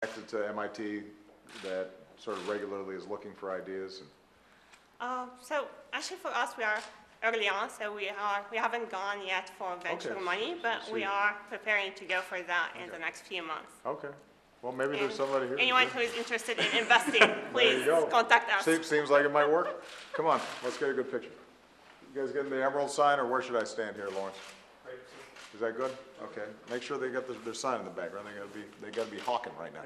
connected to MIT that sort of regularly is looking for ideas? So actually for us, we are early on, so we haven't gone yet for venture money, but we are preparing to go for that in the next few months. Okay. Well, maybe there's somebody here. Anyone who is interested in investing, please contact us. Seems like it might work. Come on, let's get a good picture. You guys getting the emerald sign, or where should I stand here, Lawrence? Is that good? Okay. Make sure they got their sign in the background. They got to be hawking right now.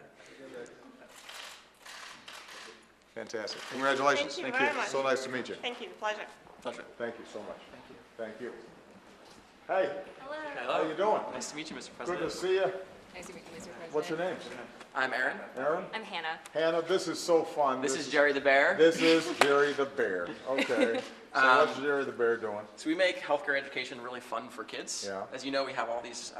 Fantastic. Congratulations. Thank you very much. So nice to meet you. Thank you. Pleasure. Thank you so much. Thank you. Hey. Hello. How you doing? Nice to meet you, Mr. President. Good to see you. Nice to meet you, Mr. President. What's your name? I'm Aaron. Aaron? I'm Hannah. Hannah, this is so fun. This is Jerry the Bear. This is Jerry the Bear. Okay. So what's Jerry the Bear doing? So we make healthcare education really fun for kids. Yeah. As you know, we have all these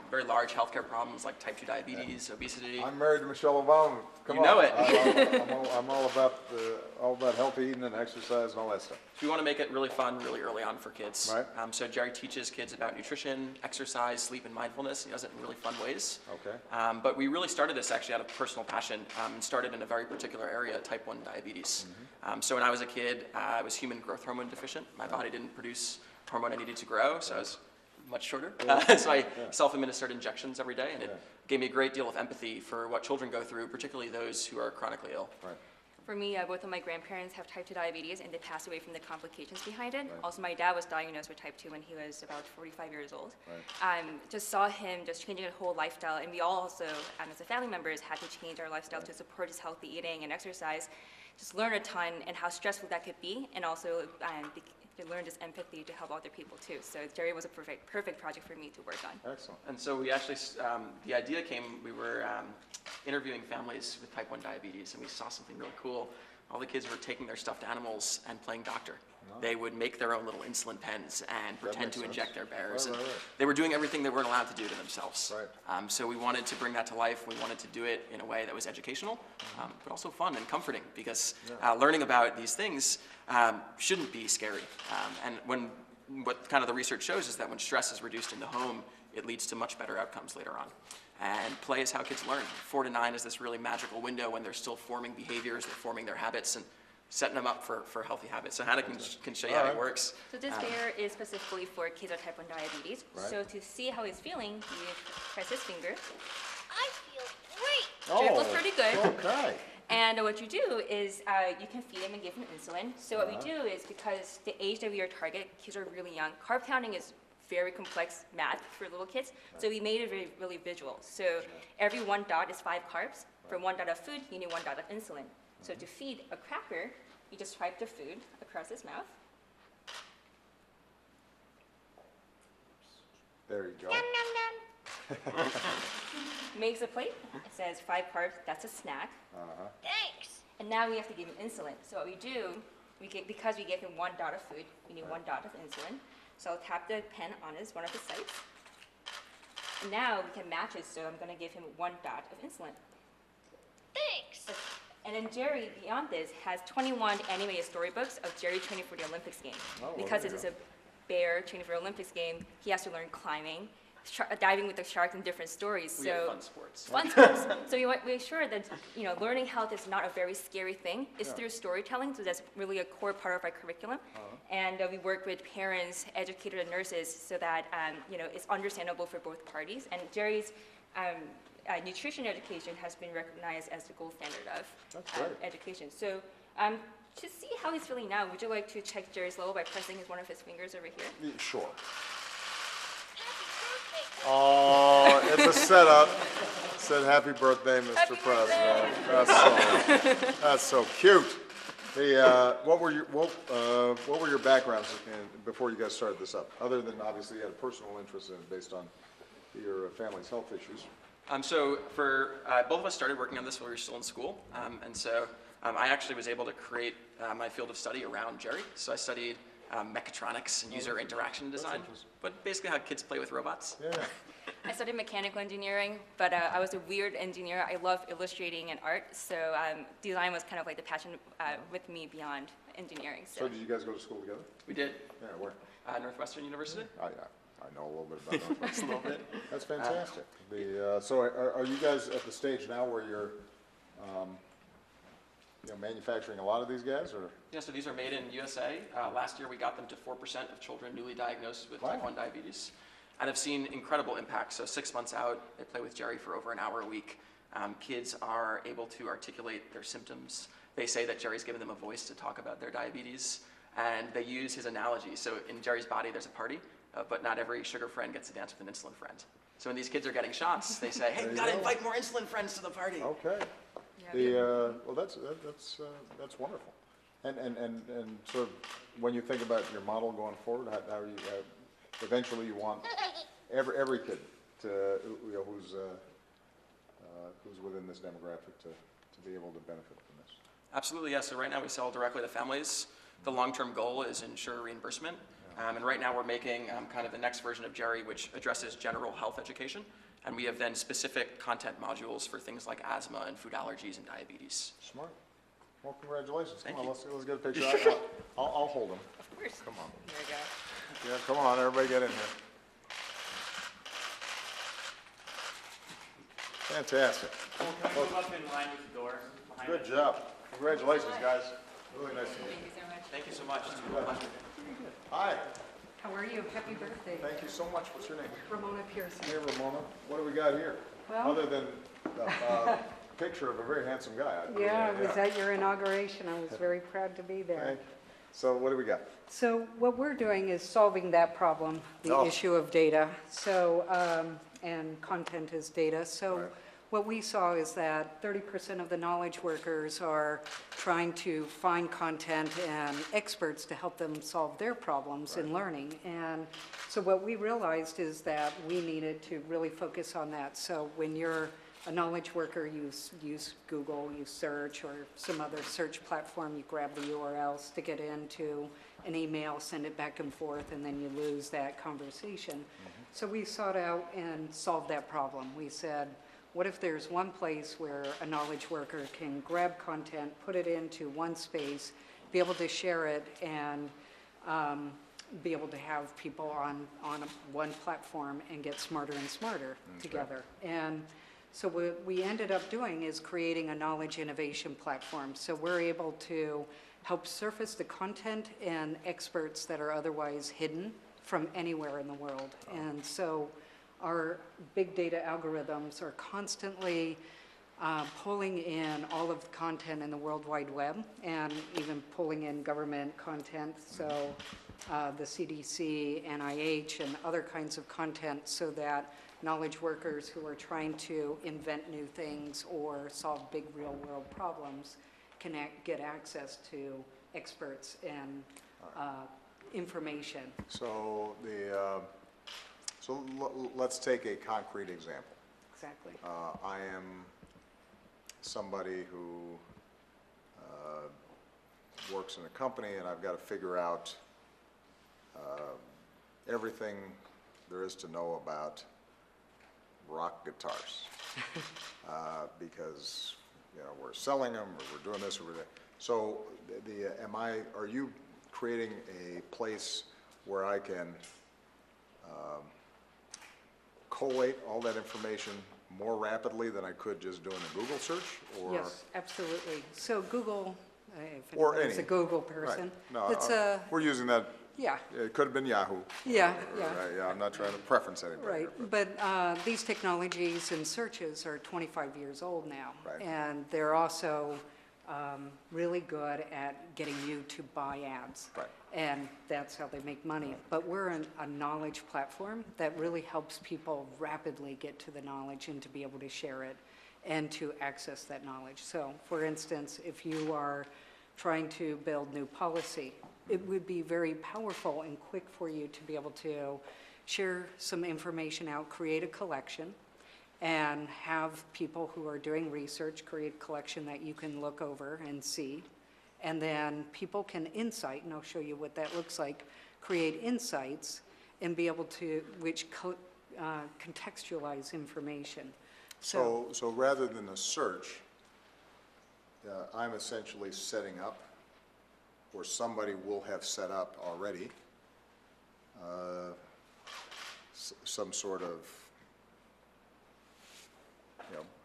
very large healthcare problems like type 2 diabetes, obesity. I'm married to Michelle Obama. Come You on. know it. I'm all about healthy eating and exercise and all that stuff. So we want to make it really fun really early on for kids. Right. So Jerry teaches kids about nutrition, exercise, sleep, and mindfulness. He does it in really fun ways. Okay. But we really started this actually out of personal passion and started in a very particular area, type 1 diabetes. So when I was a kid, I was human growth hormone deficient. My body didn't produce hormone I needed to grow, so I was much shorter. So I self-administered injections every day, and it gave me a great deal of empathy for what children go through, particularly those who are chronically ill. Right. For me, both of my grandparents have type 2 diabetes, and they passed away from the complications behind it. Right. Also, my dad was diagnosed with type 2 when he was about 45 years old. Right. Just saw him just changing his whole lifestyle, and we all also, as a family members, had to change our lifestyle to support his healthy eating and exercise. Just learn a ton and how stressful that could be, and also to learn this empathy to help other people too. So Jerry was a perfect project for me to work on. Excellent. And so we actually, the idea came, we were interviewing families with type 1 diabetes, and we saw something really cool. All the kids were taking their stuffed animals and playing doctor. They would make their own little insulin pens and pretend to inject their bears. Right. They were doing everything they weren't allowed to do to themselves. Right. So we wanted to bring that to life. We wanted to do it in a way that was educational, but also fun and comforting, because learning about these things shouldn't be scary. And what kind of the research shows is that when stress is reduced in the home, it leads to much better outcomes later on. And play is how kids learn. 4 to 9 is this really magical window when they're still forming behaviors, they're forming their habits, and setting them up for healthy habits. So Hannah can show you how it works. So this bear is specifically for kids with type 1 diabetes. Right. So to see how he's feeling, he press his finger. I feel great. So it feels pretty good. Okay. And what you do is you can feed him and give him insulin. So what we do is, because the age that we are target, kids are really young. Carb counting is very complex math for little kids. So we made it really visual. So every 1 dot is 5 carbs. For 1 dot of food, you need 1 dot of insulin. So to feed a cracker, you just swipe the food across his mouth. There you go. Nom, nom, nom. Makes a plate. It says 5 carbs. That's a snack. Thanks. And now we have to give him insulin. So what we do, because we gave him 1 dot of food, we need 1 dot of insulin. So I'll tap the pen on one of the sites. And now we can match it, so I'm going to give him 1 dot of insulin. Thanks. And then Jerry, beyond this, has 21 animated storybooks of Jerry training for the Olympics game. Because this is a bear training for the Olympics game, he has to learn climbing, diving with the sharks, and different stories. We have fun sports. Fun sports. So we make sure that learning health is not a very scary thing. It's through storytelling, so that's really a core part of our curriculum. And we work with parents, educators, and nurses so that it's understandable for both parties. And Jerry's nutrition education has been recognized as the gold standard of education. So to see how he's feeling now, would you like to check Jerry's level by pressing one of his fingers over here? Sure. Happy birthday. Oh, it's a setup. It said happy birthday, Mr. Happy President. That's so cute. What were your backgrounds before you guys started this up? Other than obviously you had a personal interest in it based on your family's health issues. So for both of us started working on this while we were still in school, and so I actually was able to create my field of study around Jerry. So I studied mechatronics and user interaction design, but basically how kids play with robots. Yeah. I studied mechanical engineering, but I was a weird engineer. I love illustrating and art, so design was kind of like the passion with me beyond engineering. So did you guys go to school together? We did. Yeah, where? Northwestern University. Oh, yeah. I know a little bit about Northwest. Just a little bit. That's fantastic. So are you guys at the stage now where you're, manufacturing a lot of these guys, or? Yeah, so these are made in USA. Last year, we got them to 4% of children newly diagnosed with type 1 diabetes, and have seen incredible impact. So 6 months out, they play with Jerry for over an hour a week. Kids are able to articulate their symptoms. They say that Jerry's given them a voice to talk about their diabetes, and they use his analogy. So in Jerry's body, there's a party, but not every sugar friend gets to dance with an insulin friend. So when these kids are getting shots, they say, hey, we gotta invite more insulin friends to the party. Okay. Well, that's wonderful. And sort of, when you think about your model going forward, how you, eventually you want every kid to, who's within this demographic to be able to benefit from this. Absolutely, yes. So right now we sell directly to families. The long-term goal is insurer reimbursement. And right now we're making kind of the next version of Jerry, which addresses general health education. And we have then specific content modules for things like asthma and food allergies and diabetes. Smart. Well, congratulations. Thank Come on, you. let's get a picture. I'll hold them. Of course. Come on. There we go. Yeah, come on, everybody get in here. Fantastic. Can we move up in line with the door behind Good us? job. Congratulations, guys. Really nice to meet Thank you so much. Thank you so much. It's been a pleasure. you. Hi, How are you? Happy birthday. thank you so much. What's your name? Ramona Pearson. Here, Ramona. What do we got here? Well- Other than a picture of a very handsome guy. Yeah, I was at your inauguration. I was very proud to be there. Thank you. So what do we got? So what we're doing is solving that problem, the Oh. issue of data. So, and content is data. So Right. what we saw is that 30% of the knowledge workers are trying to find content and experts to help them solve their problems in learning. And so what we realized is that we needed to really focus on that. So when you're a knowledge worker, you use Google, you search, or some other search platform, you grab the URLs to get into an email, send it back and forth, and then you lose that conversation. So we sought out and solved that problem. We said, what if there's one place where a knowledge worker can grab content, put it into one space, be able to share it, and be able to have people on one platform and get smarter and smarter together. And so what we ended up doing is creating a knowledge innovation platform. So we're able to help surface the content and experts that are otherwise hidden from anywhere in the world. And so our big data algorithms are constantly pulling in all of the content in the World Wide Web, and even pulling in government content, so the CDC, NIH, and other kinds of content, so that knowledge workers who are trying to invent new things or solve big real-world problems can get access to experts and information. So let's take a concrete example. Exactly. I am somebody who works in a company, and I've got to figure out everything there is to know about rock guitars, because we're selling them, or we're doing this, or we're that. So, are you creating a place where I can collate all that information more rapidly than I could just doing a Google search, or? Yes, absolutely. So Google, if Or anyone's a any. Google Right. person, No, it's we're using that. yeah, It could have been Yahoo. yeah. Right, yeah, I'm not trying to preference anybody. Right, here, but these technologies and searches are 25 years old now. Right. And they're also really good at getting you to buy ads. Right. And that's how they make money. But we're a knowledge platform that really helps people rapidly get to the knowledge and to be able to share it and to access that knowledge. So, for instance, if you are trying to build new policy, it would be very powerful and quick for you to be able to share some information out, create a collection, and have people who are doing research create a collection that you can look over and see. And then people can insight, and I'll show you what that looks like, create insights and be able to, contextualize information. So rather than a search, I'm essentially setting up, or somebody will have set up already, some sort of,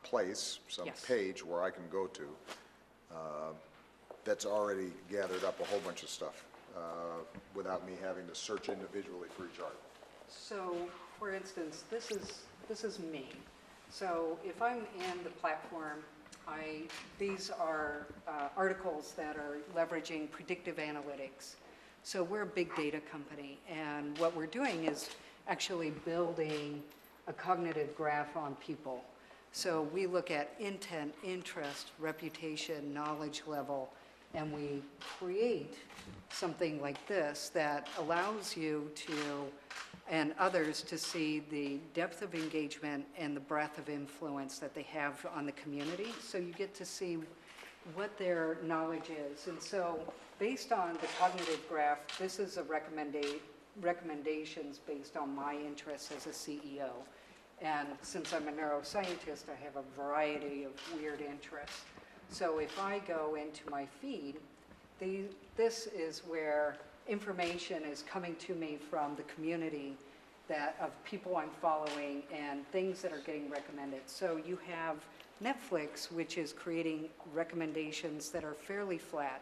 place, some Yes. page where I can go to, that's already gathered up a whole bunch of stuff, without me having to search individually for each article. So, for instance, this is me. So if I'm in the platform, these are articles that are leveraging predictive analytics. So we're a big data company, and what we're doing is actually building a cognitive graph on people. So we look at intent, interest, reputation, knowledge level, and we create something like this that allows you to, and others to see the depth of engagement and the breadth of influence that they have on the community. So you get to see what their knowledge is. And so based on the cognitive graph, this is a recommendations based on my interests as a CEO. And since I'm a neuroscientist, I have a variety of weird interests. So if I go into my feed, this is where information is coming to me from the community of people I'm following and things that are getting recommended. So you have Netflix, which is creating recommendations that are fairly flat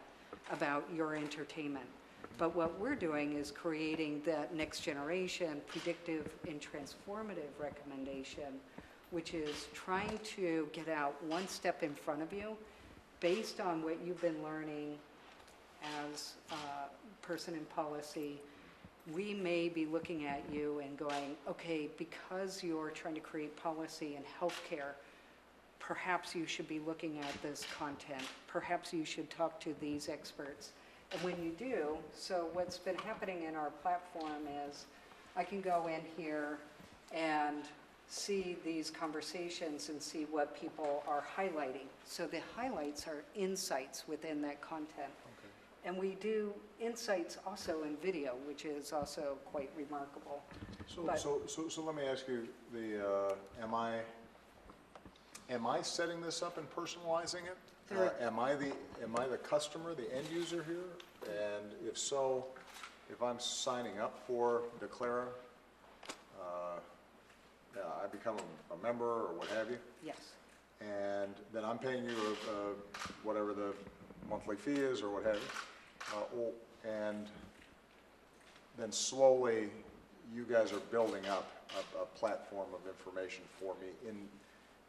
about your entertainment. But what we're doing is creating that next generation predictive and transformative recommendation, which is trying to get out one step in front of you based on what you've been learning as a person in policy. We may be looking at you and going, okay, because you're trying to create policy in healthcare, perhaps you should be looking at this content. Perhaps you should talk to these experts. And when you do, so what's been happening in our platform is I can go in here and see these conversations and see what people are highlighting. So the highlights are insights within that content. And we do insights also in video, which is also quite remarkable. But- So let me ask you, am I setting this up and personalizing it? Am I the customer, the end user here? And if so, if I'm signing up for Declara, I become a member or what have you, Yes, and then I'm paying you whatever the monthly fee is or what have you, and then slowly you guys are building up a platform of information for me in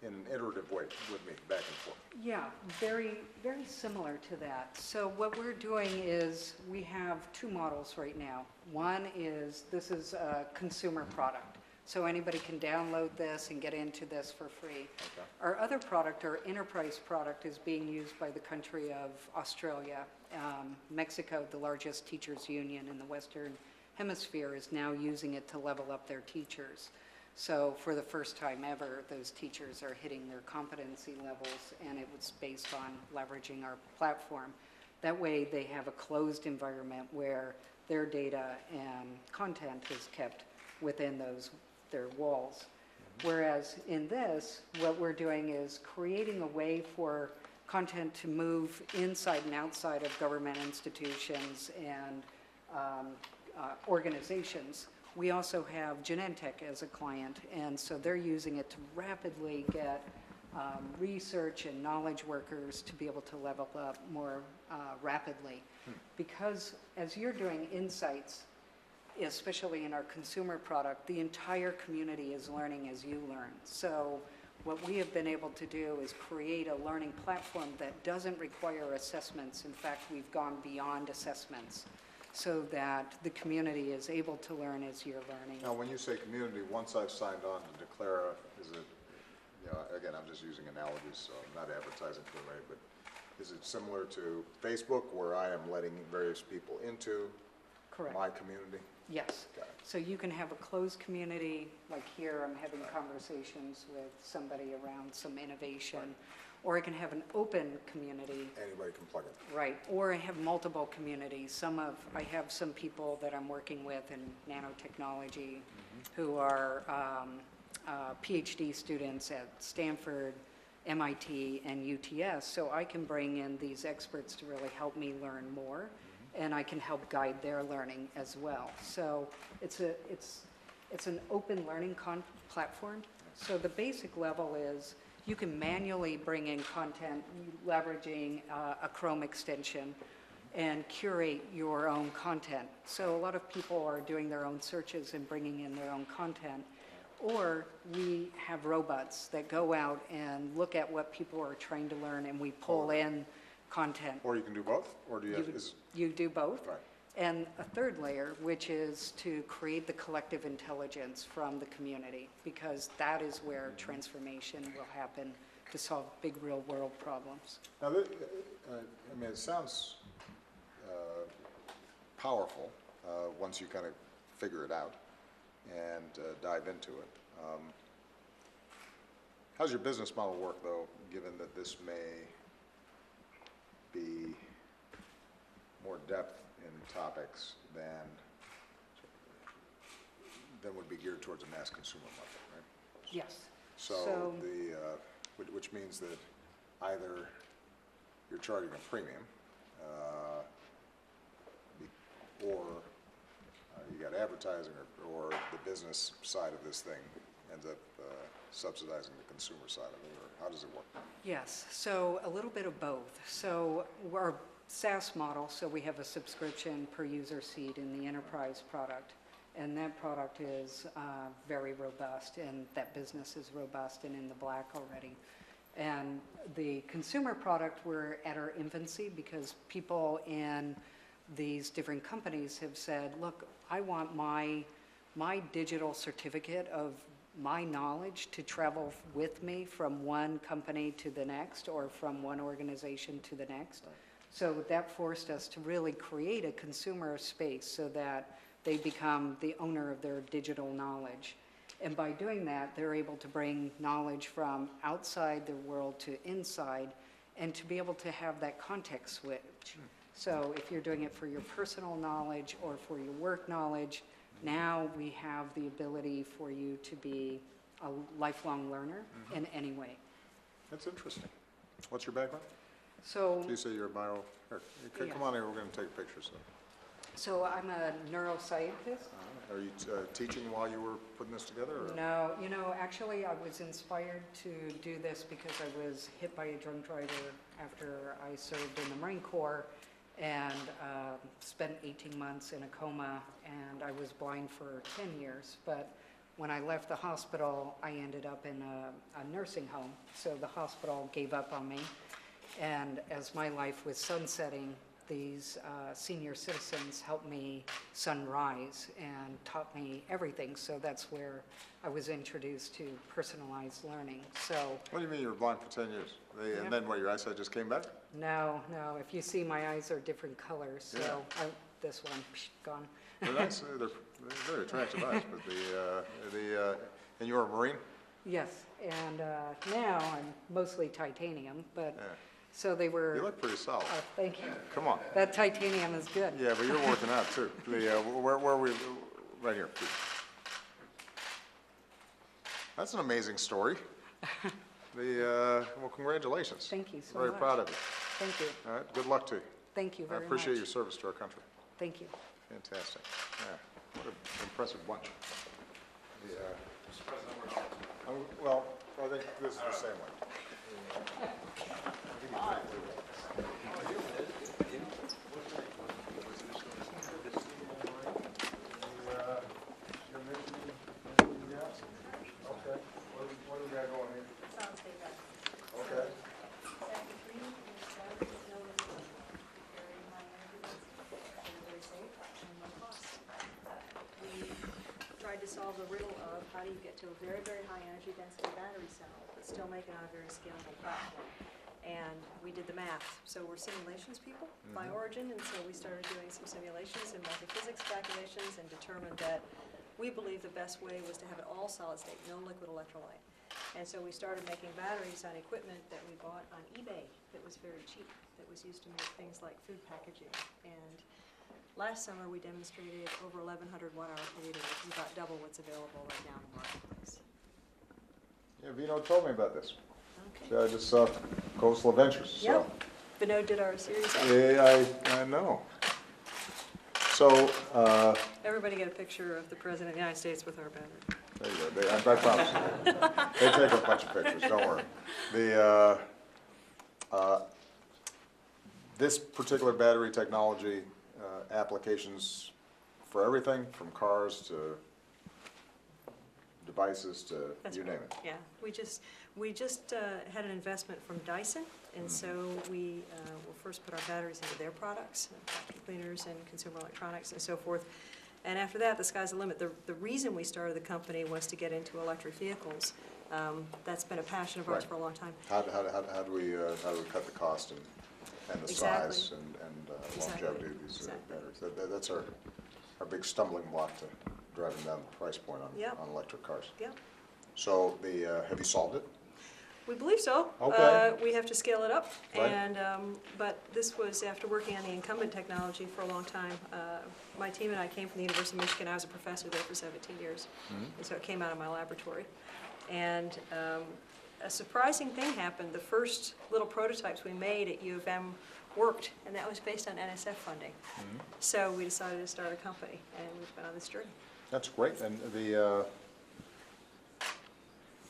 an iterative way with me, back and forth. yeah, very, very similar to that. So what we're doing is we have two models right now. One is, this is a consumer product. So anybody can download this and get into this for free. Okay. Our other product, our enterprise product, is being used by the country of Australia. Mexico, the largest teachers union in the Western Hemisphere, is now using it to level up their teachers. So for the first time ever, those teachers are hitting their competency levels, and it was based on leveraging our platform. That way they have a closed environment where their data and content is kept within their walls. Whereas in this, what we're doing is creating a way for content to move inside and outside of government institutions and organizations. We also have Genentech as a client, and so they're using it to rapidly get research and knowledge workers to be able to level up more rapidly. Because as you're doing insights, especially in our consumer product, the entire community is learning as you learn. So what we have been able to do is create a learning platform that doesn't require assessments. In fact, we've gone beyond assessments so that the community is able to learn as you're learning. Now, when you say community, once I've signed on to Declara, is it, again, I'm just using analogies, so I'm not advertising to anybody, but is it similar to Facebook where I am letting various people into Correct. my community? Yes. Got it. So you can have a closed community, like here I'm having conversations with somebody around some innovation, or I can have an open community. Anybody can plug in. Right, or I have multiple communities. I have some people that I'm working with in nanotechnology who are PhD students at Stanford, MIT, and UTS, so I can bring in these experts to really help me learn more, and I can help guide their learning as well. So it's It's an open learning platform. So the basic level is you can manually bring in content leveraging a Chrome extension and curate your own content. So a lot of people are doing their own searches and bringing in their own content. Or we have robots that go out and look at what people are trying to learn, and we pull in content. Or you can do both, or do you have, You do both. Right. And a third layer, which is to create the collective intelligence from the community, because that is where transformation will happen to solve big real-world problems. now, I mean, it sounds powerful once you kind of figure it out and dive into it. How's your business model work, though, given that this may be more depth in topics than would be geared towards a mass consumer market, right? Yes. So which means that either you're charging a premium, or you got advertising, or the business side of this thing ends up subsidizing the consumer side of it, or how does it work? Yes, so a little bit of both. So our SaaS model, so we have a subscription per user seat in the enterprise product, and that product is very robust, and that business is robust and in the black already. And the consumer product, we're at our infancy because people in these different companies have said, look, I want my digital certificate of my knowledge to travel with me from one company to the next, or from one organization to the next. So that forced us to really create a consumer space so that they become the owner of their digital knowledge. And by doing that, they're able to bring knowledge from outside their world to inside, and to be able to have that context switch. So if you're doing it for your personal knowledge or for your work knowledge, now we have the ability for you to be a lifelong learner in any way. That's interesting. What's your background? So, You say you're a bio, here, Yeah. come on here, we're gonna take pictures. so I'm a neuroscientist. Are you teaching while you were putting this together, or? No, you know, actually, I was inspired to do this because I was hit by a drunk driver after I served in the Marine Corps, and spent 18 months in a coma, and I was blind for 10 years. But when I left the hospital, I ended up in a nursing home. So the hospital gave up on me. And as my life was sunsetting, these senior citizens helped me sunrise and taught me everything. So that's where I was introduced to personalized learning. So What do you mean you were blind for 10 years? Yeah. And then what, your eyesight just came back? no, if you see, my eyes are different colors. So this one, gone. They're nice, they're very attractive eyes, but and you're a Marine? Yes, and now I'm mostly titanium, but, Yeah. so they were. You look pretty solid. Thank you. Come on. That titanium is good. Yeah, but you're working out too. Where are we, right here, please. That's an amazing story. Well, congratulations. Thank you so Very much. proud of you. Thank you. All right, good luck to you. Thank you I very much. appreciate your service to our country. Thank you. Fantastic. Yeah, what an impressive bunch. Well, I think this is the same one. Okay, what do we got going here? Okay. We tried to solve the riddle of how do you get to a very, very high energy density battery cell, but still make it on a very scalable platform. And we did the math. So we're simulations people by origin, and so we started doing some simulations and multi-physics calculations and determined that we believed the best way was to have it all solid state, no liquid electrolyte. And so we started making batteries on equipment that we bought on eBay that was very cheap, that was used to make things like food packaging. And last summer, we demonstrated over 1,100 watt-hour per liter, which is about double what's available right now in the marketplace. Yeah, Vino told me about this. Okay. I just saw Coastal Adventures, so. Yep. Vinod did our series. Yeah, I know. So, Everybody get a picture of the President of the United States with our battery. There you go. I promise you. They take a bunch of pictures, don't worry. This particular battery technology, applications for everything from cars to devices to That's you right. name it. Yeah, we just had an investment from Dyson, and so we will first put our batteries into their products, vacuum cleaners and consumer electronics and so forth. And after that, the sky's the limit. The reason we started the company was to get into electric vehicles. That's been a passion of ours Right. for a long time. How do we cut the cost and the Exactly. size and Exactly. longevity of these Exactly. batteries? That's our big stumbling block to driving down the price point Yep. on electric cars. Yep. So have you solved it? We believe so. Okay. We have to scale it up, Right. and, but this was after working on the incumbent technology for a long time. My team and I came from the University of Michigan. I was a professor there for 17 years, and so it came out of my laboratory. And a surprising thing happened. The first little prototypes we made at U of M worked, and that was based on NSF funding. So we decided to start a company, and we've been on this journey. That's great. And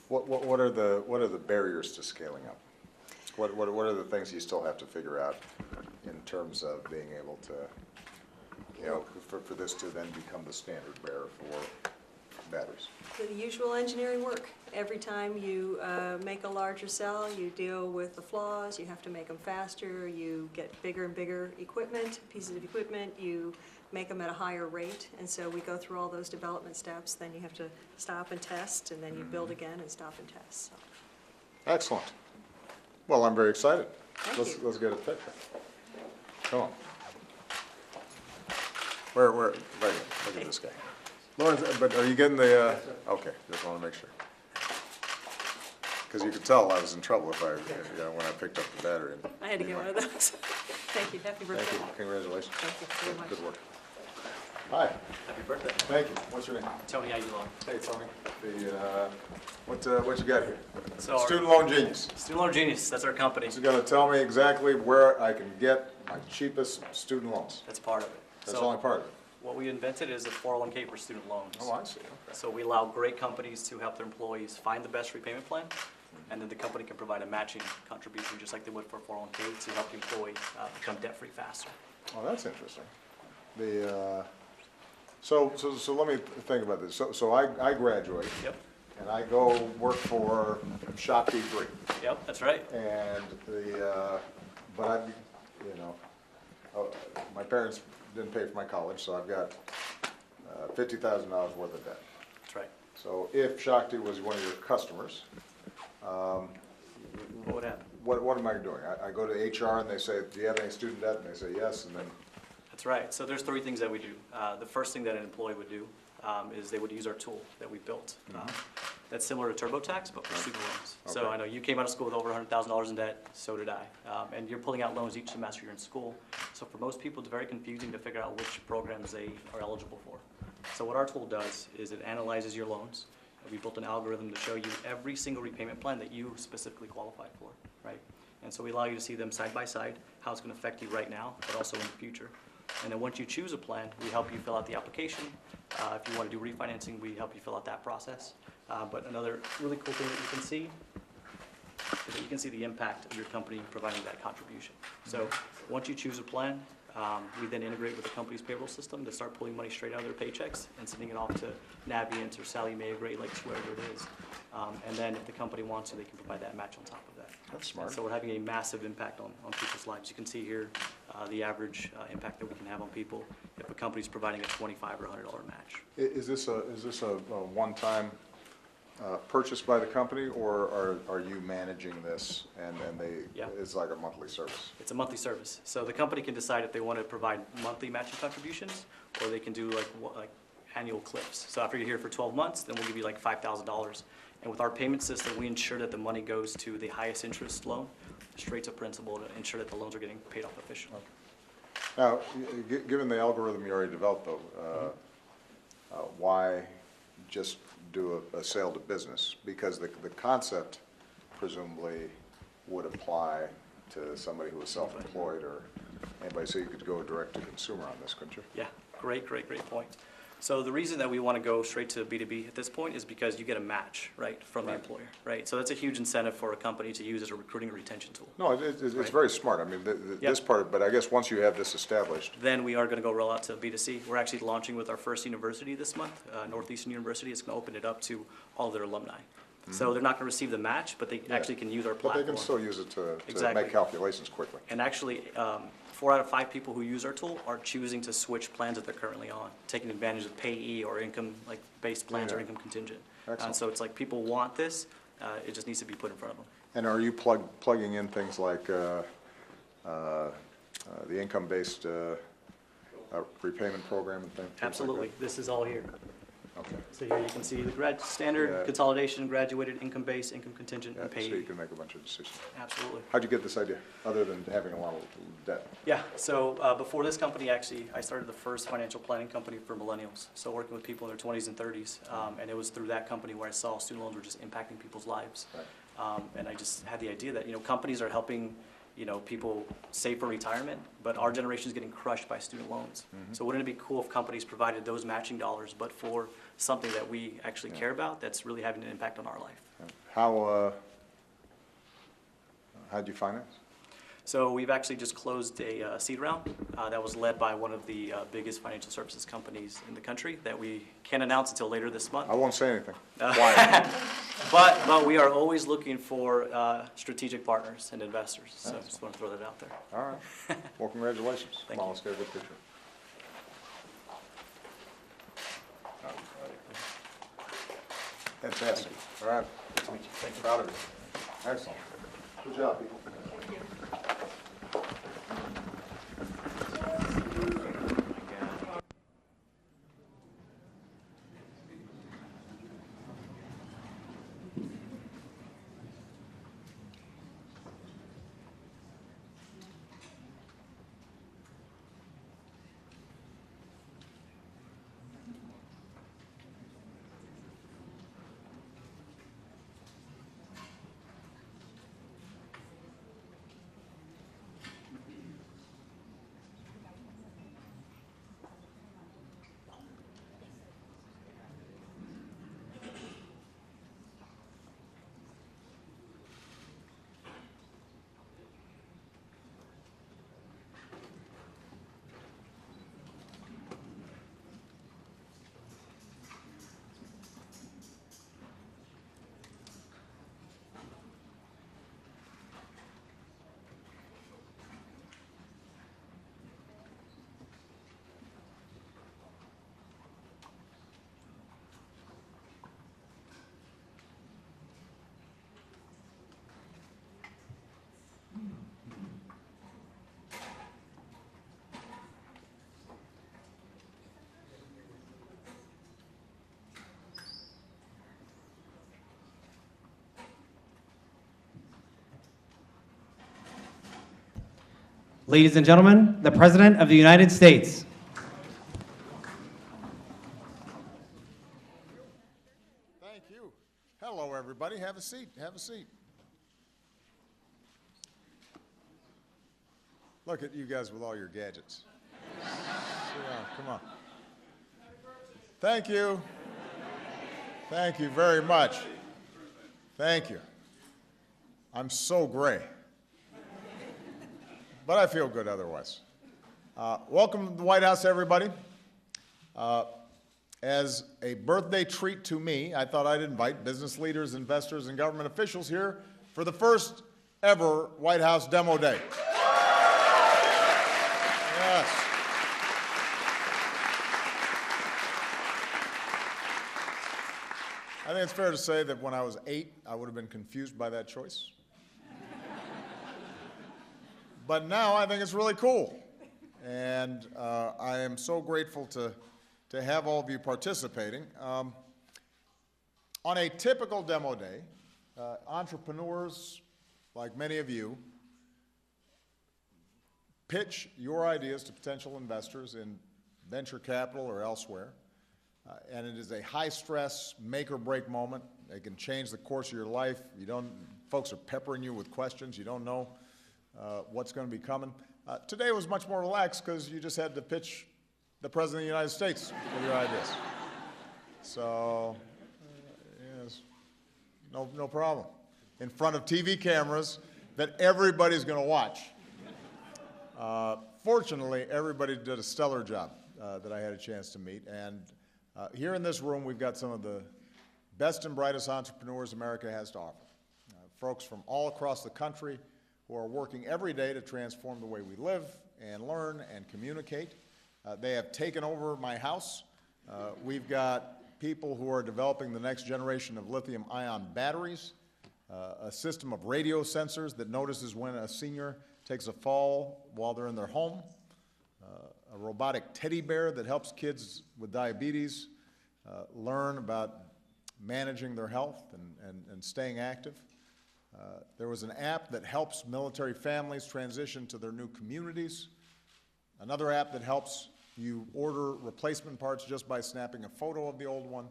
what are the barriers to scaling up? What are the things you still have to figure out in terms of being able to, for this to then become the standard bearer for batteries? The usual engineering work. Every time you make a larger cell, you deal with the flaws, you have to make them faster, you get bigger and bigger equipment, pieces of equipment, you make them at a higher rate, and so we go through all those development steps, then you have to stop and test, and then you build again and stop and test. So, Excellent. Well, I'm very excited. Thank Let's you. let's get a picture. Come on. Where, right here. Look at this guy. Lawrence, but are you getting the, okay, just want to make sure. Because you could tell I was in trouble if when I picked up the battery. And I had to get one of those. Thank you, happy birthday. Thank you, congratulations. Thank you very much. Good work. Hi, Happy birthday. thank you. What's your name? Tony, how you doing? Hey, Tony. What you got here? So our- Student Loan Genius. Student Loan Genius, that's our company. This is gonna tell me exactly where I can get my cheapest student loans. That's part of it. That's So only part of it. what we invented is a 401k for student loans. Oh, I see, okay. So we allow great companies to help their employees find the best repayment plan, and then the company can provide a matching contribution, just like they would for 401k, to help the employee become debt-free faster. Oh, that's interesting. So let me think about this. So I graduate. Yep, And I go work for Shopkey 3. yep, that's right. And but my parents didn't pay for my college, so I've got $50,000 worth of debt. That's right. So if Shakti was one of your customers, What would happen? what am I doing? I go to HR and they say, do you have any student debt? And they say yes, and then, That's right. So there's three things that we do. The first thing that an employee would do is they would use our tool that we built. That's similar to TurboTax, but for student loans. So Okay. I know you came out of school with over $100,000 in debt, so did I. And you're pulling out loans each semester you're in school. So for most people, it's very confusing to figure out which programs they are eligible for. So what our tool does is it analyzes your loans. We built an algorithm to show you every single repayment plan that you specifically qualify for, right? And so we allow you to see them side by side, how it's going to affect you right now, but also in the future. And then once you choose a plan, we help you fill out the application. If you want to do refinancing, we help you fill out that process. But another really cool thing that you can see is that you can see the impact of your company providing that contribution. So once you choose a plan, we then integrate with the company's payroll system to start pulling money straight out of their paychecks and sending it off to Navient or Sallie Mae or Great Lakes, whoever it is. And then if the company wants to, they can provide that match on top of that. that's smart. So we're having a massive impact on people's lives. You can see here the average impact that we can have on people if a company's providing a $25 or $100 match. Is this a one-time purchase by the company, or are you managing this and Yeah. it's like a monthly service? It's a monthly service. So the company can decide if they want to provide monthly matching contributions, or they can do like annual cliffs. So after you're here for 12 months, then we'll give you like $5,000. And with our payment system, we ensure that the money goes to the highest interest loan, straight to principal, to ensure that the loans are getting paid off efficiently. Now, given the algorithm you already developed, though, why just do a sale to business? Because the concept presumably would apply to somebody who was self-employed or anybody, so you could go direct to consumer on this, couldn't you? Yeah, great point. So the reason that we want to go straight to B2B at this point is because you get a match, right, from the employer, right? So that's a huge incentive for a company to use as a recruiting and retention tool. No, it's very smart. I mean, this part, but I guess once you have this established, Then we are going to go roll out to B2C. We're actually launching with our first university this month, Northeastern University. It's going to open it up to all of their alumni. So they're not going to receive the match, but they actually can use our but platform. they can still use it to Exactly. make calculations quickly. And actually, 4 out of 5 people who use our tool are choosing to switch plans that they're currently on, taking advantage of payee or income, like based plans or Yeah. income contingent. Excellent. So it's like people want this, it just needs to be put in front of them. And are you plugging in things like the income-based repayment program and things? Absolutely, this is all here. Okay. So here you can see the Yeah. standard consolidation, graduated, income base, income contingent, Yeah, and so you payee. can make a bunch of decisions. Absolutely. How'd you get this idea, other than having a lot of debt? Yeah, so before this company, actually, I started the first financial planning company for millennials. So working with people in their 20s and 30s. And it was through that company where I saw student loans were just impacting people's lives. Right. And I just had the idea that, companies are helping, people save for retirement, but our generation is getting crushed by student loans. So wouldn't it be cool if companies provided those matching dollars, but for something that we actually care about, that's really having an impact on our life? How'd you finance? So we've actually just closed a seed round that was led by one of the biggest financial services companies in the country that we can't announce until later this month. I won't say anything. Why? But we are always looking for strategic partners and investors, so I just want to throw that out there. All right. Well, congratulations. Thank Come on, you. let's get a good picture. Fantastic. All right. Proud of you. Excellent. Good job, people. Ladies and gentlemen, the President of the United States. Thank you. Hello, everybody. Have a seat. Have a seat. Look at you guys with all your gadgets. Sit down. Come on. Thank you. Thank you very much. Thank you. I'm so gray. But I feel good otherwise. Welcome to the White House, everybody. As a birthday treat to me, I thought I'd invite business leaders, investors, and government officials here for the first ever White House Demo Day. Yes. I think it's fair to say that when I was 8, I would have been confused by that choice. But now I think it's really cool. And I am so grateful to have all of you participating. On a typical demo day, entrepreneurs, like many of you, pitch your ideas to potential investors in venture capital or elsewhere. And it is a high-stress, make-or-break moment. They can change the course of your life. Folks are peppering you with questions. You don't know what's going to be coming. Today was much more relaxed because you just had to pitch the President of the United States with your ideas. So, yes, no problem. In front of TV cameras that everybody's going to watch. Fortunately, everybody did a stellar job that I had a chance to meet. And here in this room, we've got some of the best and brightest entrepreneurs America has to offer. Folks from all across the country who are working every day to transform the way we live and learn and communicate. They have taken over my house. We've got people who are developing the next generation of lithium-ion batteries, a system of radio sensors that notices when a senior takes a fall while they're in their home, a robotic teddy bear that helps kids with diabetes learn about managing their health and staying active. There was an app that helps military families transition to their new communities. Another app that helps you order replacement parts just by snapping a photo of the old one.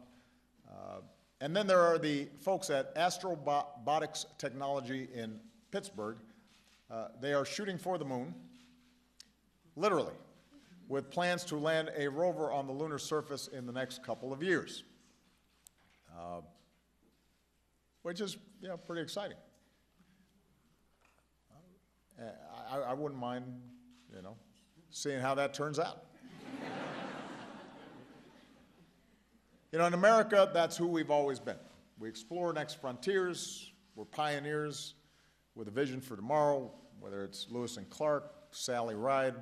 And then there are the folks at Astrobotics Technology in Pittsburgh. They are shooting for the moon, literally, with plans to land a rover on the lunar surface in the next couple of years, which is, pretty exciting. I wouldn't mind, seeing how that turns out. In America, that's who we've always been. We explore next frontiers. We're pioneers with a vision for tomorrow, whether it's Lewis and Clark, Sally Ride.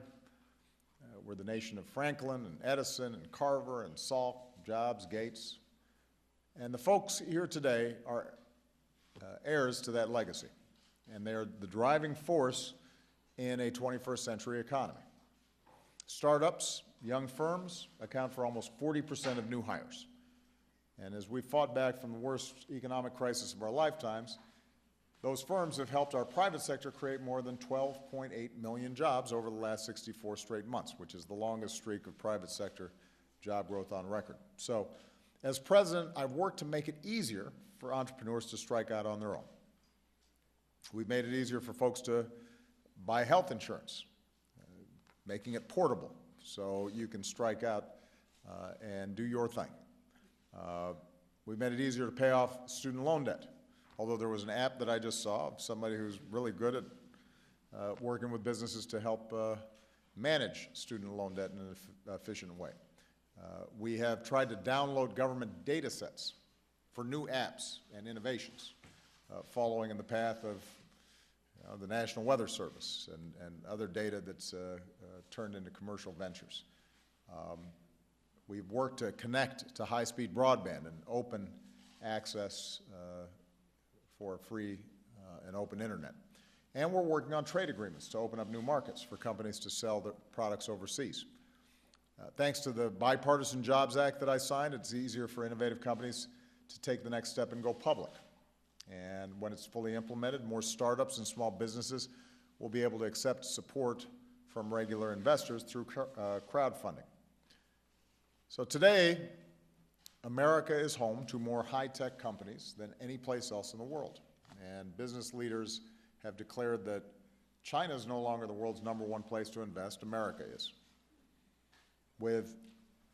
We're the nation of Franklin and Edison and Carver and Salk, Jobs, Gates. And the folks here today are heirs to that legacy. And they're the driving force in a 21st century economy. Startups, young firms, account for almost 40% of new hires. And as we fought back from the worst economic crisis of our lifetimes, those firms have helped our private sector create more than 12.8 million jobs over the last 64 straight months, which is the longest streak of private sector job growth on record. So, as president, I've worked to make it easier for entrepreneurs to strike out on their own. We've made it easier for folks to buy health insurance, making it portable so you can strike out and do your thing. We've made it easier to pay off student loan debt, although there was an app that I just saw of somebody who's really good at working with businesses to help manage student loan debt in an efficient way. We have tried to download government data sets for new apps and innovations, following in the path of the National Weather Service and other data that's turned into commercial ventures. We've worked to connect to high-speed broadband and open access for free and open internet. And we're working on trade agreements to open up new markets for companies to sell their products overseas. Thanks to the Bipartisan Jobs Act that I signed, it's easier for innovative companies to take the next step and go public. And when it's fully implemented, more startups and small businesses will be able to accept support from regular investors through crowdfunding. So today, America is home to more high-tech companies than any place else in the world. And business leaders have declared that China is no longer the world's #1 place to invest, America is. With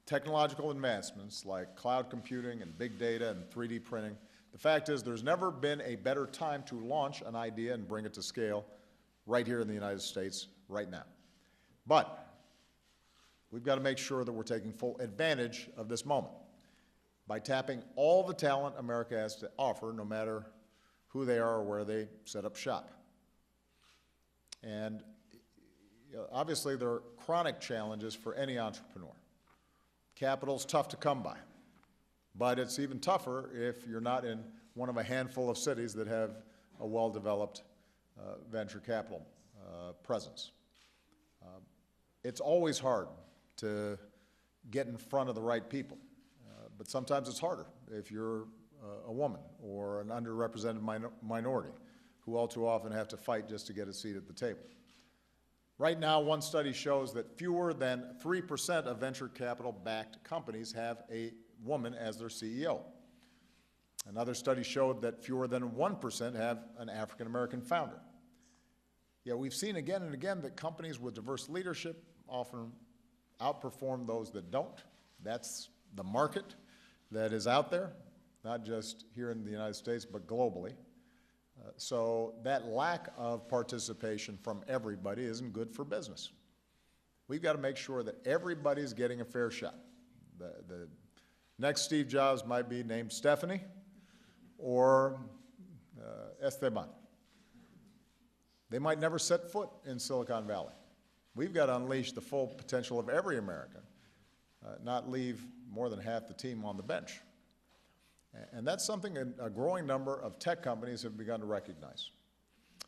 technological advancements like cloud computing and big data and 3D printing, the fact is there's never been a better time to launch an idea and bring it to scale right here in the United States right now. But we've got to make sure that we're taking full advantage of this moment by tapping all the talent America has to offer, no matter who they are or where they set up shop. And obviously, there are chronic challenges for any entrepreneur. Capital's tough to come by, but it's even tougher if you're not in one of a handful of cities that have a well-developed venture capital presence. It's always hard to get in front of the right people, but sometimes it's harder if you're a woman or an underrepresented minority who all too often have to fight just to get a seat at the table. Right now, one study shows that fewer than 3% of venture capital-backed companies have a woman as their CEO. Another study showed that fewer than 1% have an African-American founder. Yet we've seen again and again that companies with diverse leadership often outperform those that don't. That's the market that is out there, not just here in the United States, but globally. So that lack of participation from everybody isn't good for business. We've got to make sure that everybody's getting a fair shot. The next Steve Jobs might be named Stephanie or Esteban. They might never set foot in Silicon Valley. We've got to unleash the full potential of every American, not leave more than half the team on the bench. And that's something a growing number of tech companies have begun to recognize.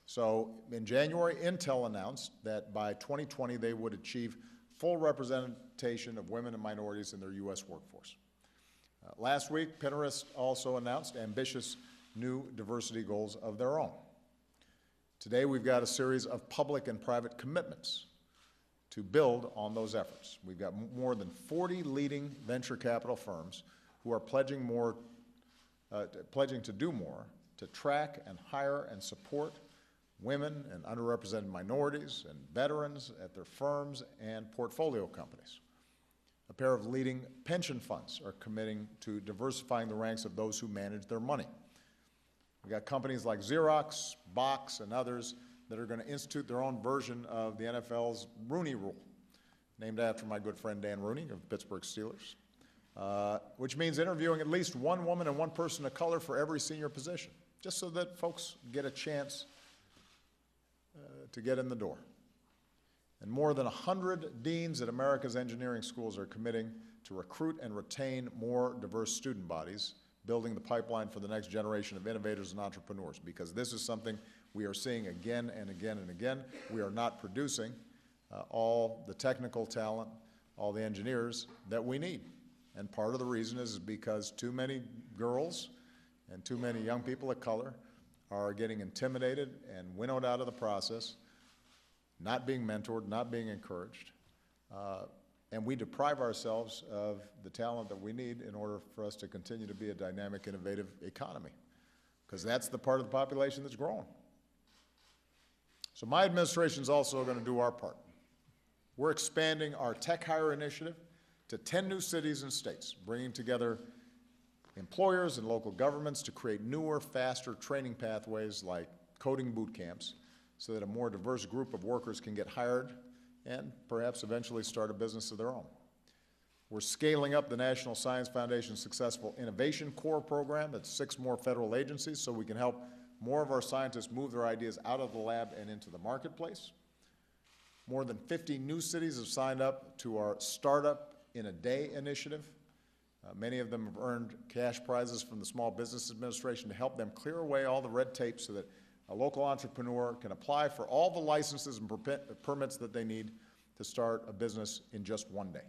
So in January, Intel announced that by 2020 they would achieve full representation of women and minorities in their U.S. workforce. Last week, Pinterest also announced ambitious new diversity goals of their own. Today, we've got a series of public and private commitments to build on those efforts. We've got more than 40 leading venture capital firms who are pledging to do more to track and hire and support women and underrepresented minorities and veterans at their firms and portfolio companies. A pair of leading pension funds are committing to diversifying the ranks of those who manage their money. We've got companies like Xerox, Box, and others that are going to institute their own version of the NFL's Rooney Rule, named after my good friend Dan Rooney of the Pittsburgh Steelers, which means interviewing at least one woman and one person of color for every senior position, just so that folks get a chance to get in the door. And more than 100 deans at America's engineering schools are committing to recruit and retain more diverse student bodies, building the pipeline for the next generation of innovators and entrepreneurs, because this is something we are seeing again and again and again. We are not producing all the technical talent, all the engineers that we need. And part of the reason is because too many girls and too many young people of color are getting intimidated and winnowed out of the process, not being mentored, not being encouraged, and we deprive ourselves of the talent that we need in order for us to continue to be a dynamic, innovative economy, because that's the part of the population that's growing. So my administration is also going to do our part. We're expanding our Tech Hire initiative to 10 new cities and states, bringing together employers and local governments to create newer, faster training pathways like coding boot camps, so that a more diverse group of workers can get hired and perhaps eventually start a business of their own. We're scaling up the National Science Foundation's Successful Innovation Corps program. That's 6 more federal agencies, so we can help more of our scientists move their ideas out of the lab and into the marketplace. More than 50 new cities have signed up to our Startup in a Day initiative. Many of them have earned cash prizes from the Small Business Administration to help them clear away all the red tape so that a local entrepreneur can apply for all the licenses and permits that they need to start a business in just one day.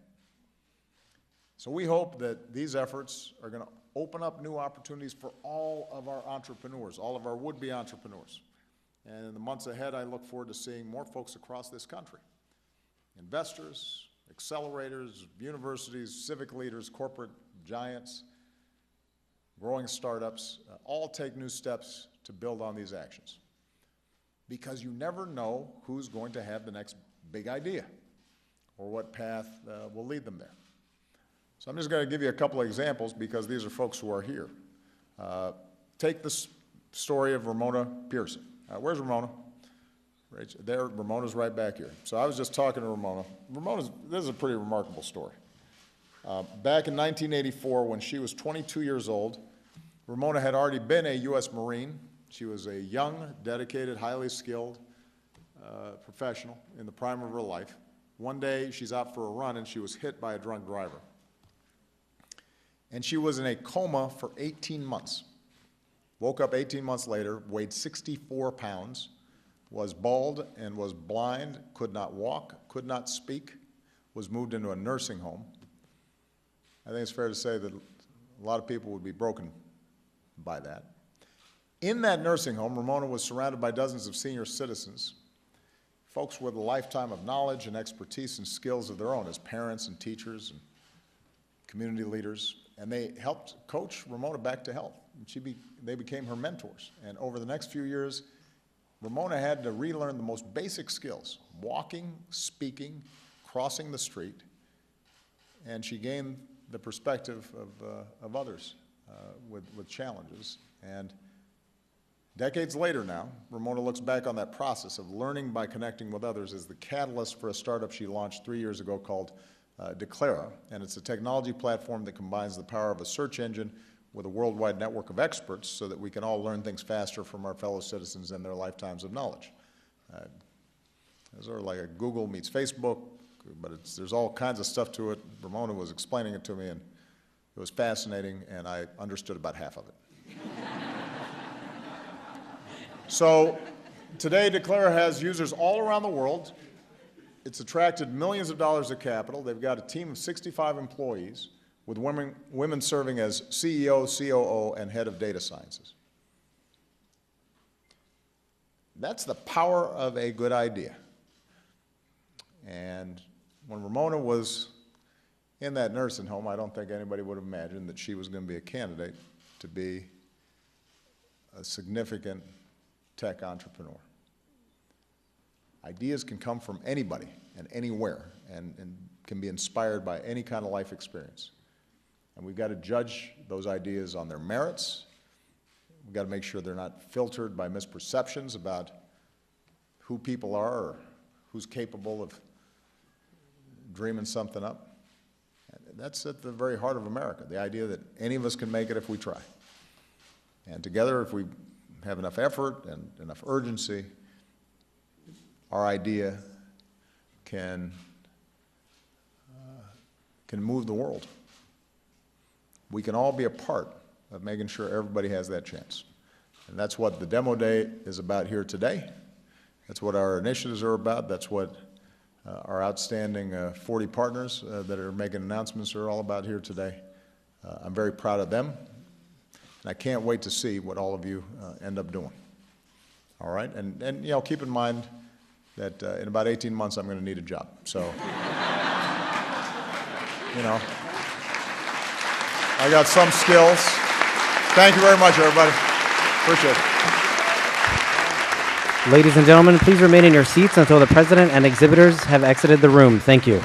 So we hope that these efforts are going to open up new opportunities for all of our entrepreneurs, all of our would-be entrepreneurs. And in the months ahead, I look forward to seeing more folks across this country, investors, accelerators, universities, civic leaders, corporate giants, growing startups, all take new steps to build on these actions. Because you never know who's going to have the next big idea or what path will lead them there. So I'm just going to give you a couple of examples because these are folks who are here. Take the story of Ramona Pearson. Where's Ramona? Right there, Ramona's right back here. So I was just talking to Ramona. This is a pretty remarkable story. Back in 1984, when she was 22 years old, Ramona had already been a U.S. Marine. She was a young, dedicated, highly skilled professional in the prime of her life. One day, she's out for a run, and she was hit by a drunk driver. And she was in a coma for 18 months. Woke up 18 months later, weighed 64 pounds, was bald and was blind, could not walk, could not speak, was moved into a nursing home. I think it's fair to say that a lot of people would be broken by that. In that nursing home, Ramona was surrounded by dozens of senior citizens, folks with a lifetime of knowledge and expertise and skills of their own as parents and teachers and community leaders, and they helped coach Ramona back to health. And they became her mentors. And over the next few years, Ramona had to relearn the most basic skills: walking, speaking, crossing the street, and she gained the perspective of others with challenges. And decades later now, Ramona looks back on that process of learning by connecting with others as the catalyst for a startup she launched 3 years ago called Declara, and it's a technology platform that combines the power of a search engine with a worldwide network of experts so that we can all learn things faster from our fellow citizens and their lifetimes of knowledge. It's sort of like a Google meets Facebook, but there's all kinds of stuff to it. Ramona was explaining it to me, and it was fascinating, and I understood about half of it. So today, Declara has users all around the world. It's attracted millions of dollars of capital. They've got a team of 65 employees, with women serving as CEO, COO, and head of data sciences. That's the power of a good idea. And when Ramona was in that nursing home, I don't think anybody would have imagined that she was going to be a candidate to be a significant tech entrepreneur. Ideas can come from anybody and anywhere and can be inspired by any kind of life experience. And we've got to judge those ideas on their merits. We've got to make sure they're not filtered by misperceptions about who people are or who's capable of dreaming something up. And that's at the very heart of America, the idea that any of us can make it if we try. And together, if we have enough effort and enough urgency, our idea can move the world. We can all be a part of making sure everybody has that chance. And that's what the demo day is about here today. That's what our initiatives are about. That's what our outstanding 40 partners that are making announcements are all about here today. I'm very proud of them, and I can't wait to see what all of you end up doing. All right? And you know, keep in mind that in about 18 months I'm going to need a job. So, you know, I got some skills. Thank you very much, everybody. Appreciate it. Ladies and gentlemen, please remain in your seats until the president and exhibitors have exited the room. Thank you.